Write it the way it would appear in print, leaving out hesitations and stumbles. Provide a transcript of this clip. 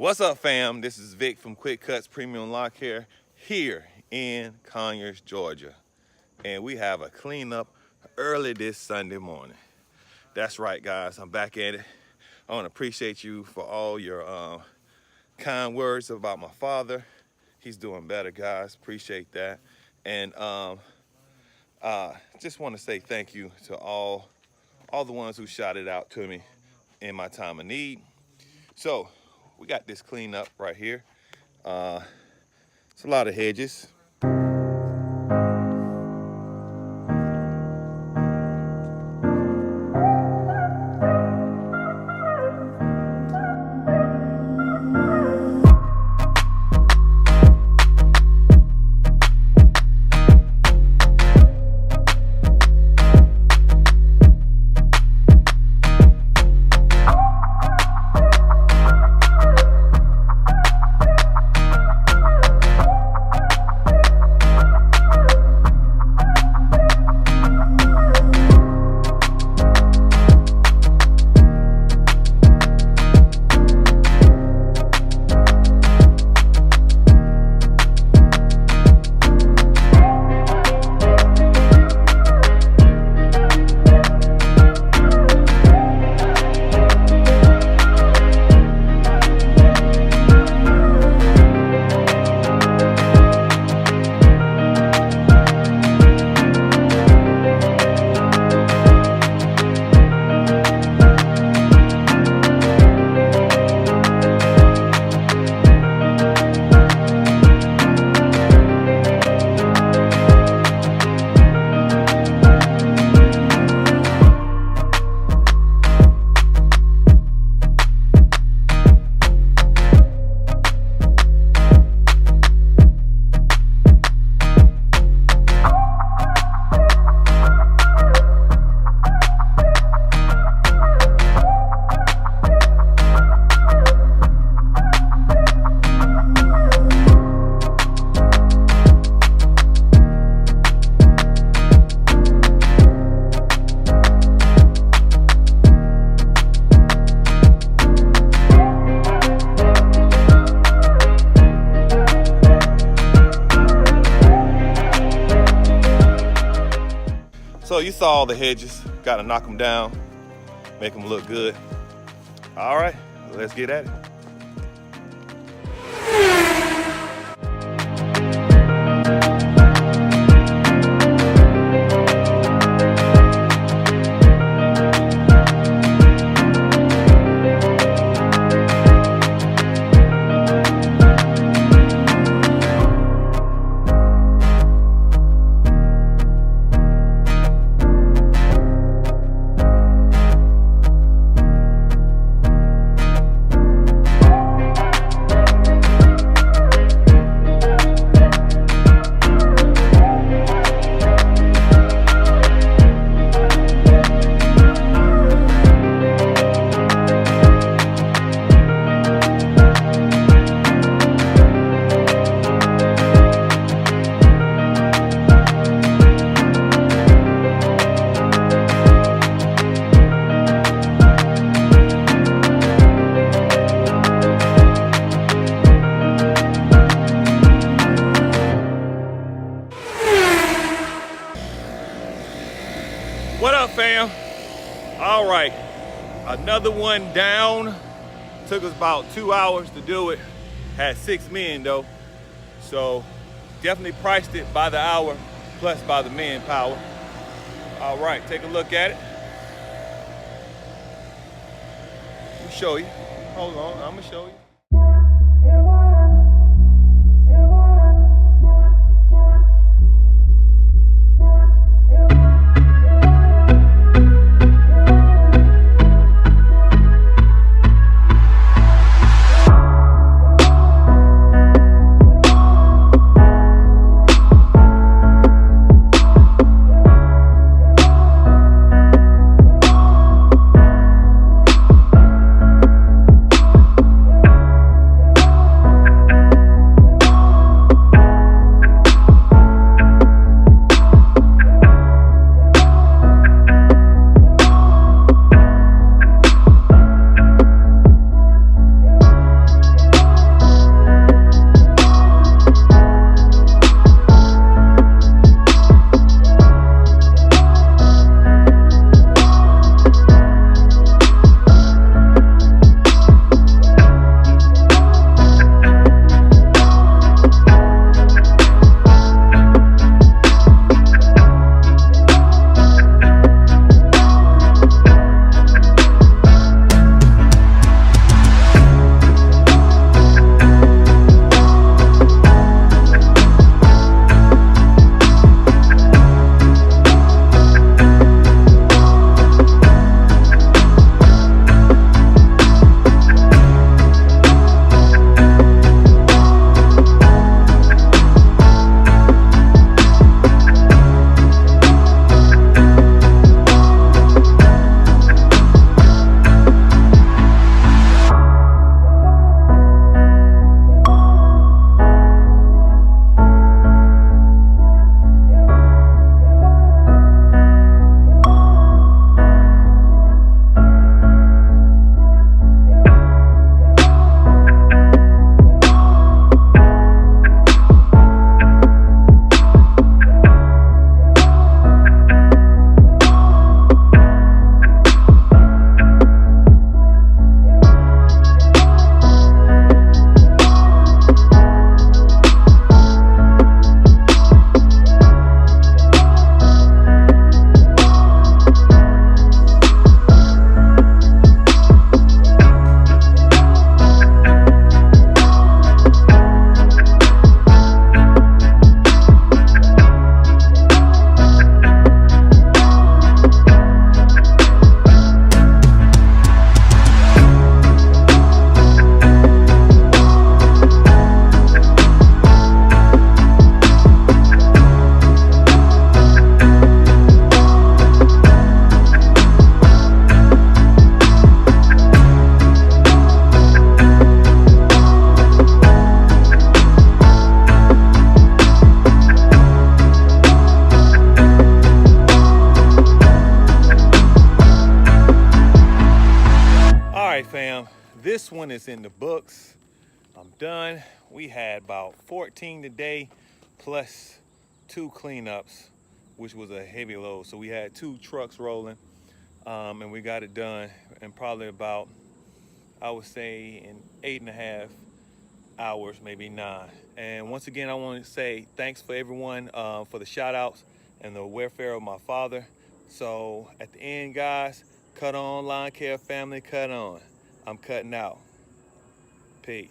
What's up, fam? This is Vic from Cutz Premium Lawn Care here in Conyers, Georgia. And we have a cleanup early this Sunday morning. That's right, guys. I'm back at it. I want to appreciate you for all your kind words about my father. He's doing better, guys. Appreciate that. And just want to say thank you to all the ones who shouted out to me in my time of need. So we got this cleaned up right here. It's a lot of hedges. So you saw all the hedges, gotta knock them down, make them look good. All right, let's get at it. What up, fam? All right, another one down. Took us about 2 hours to do it. Had 6 men though. So definitely priced it by the hour plus by the manpower. All right, take a look at it. Let me show you. Hold on, I'm gonna show you. this one is in the books. I'm done. We had about 14 today, plus 2 cleanups, which was a heavy load. So we had 2 trucks rolling, and we got it done in probably about, I would say, in 8.5 hours, maybe 9. And once again, I want to say thanks for everyone for the shout outs and the welfare of my father. So at the end, guys, cut on, lawn care family, cut on. I'm cutting out. Peace.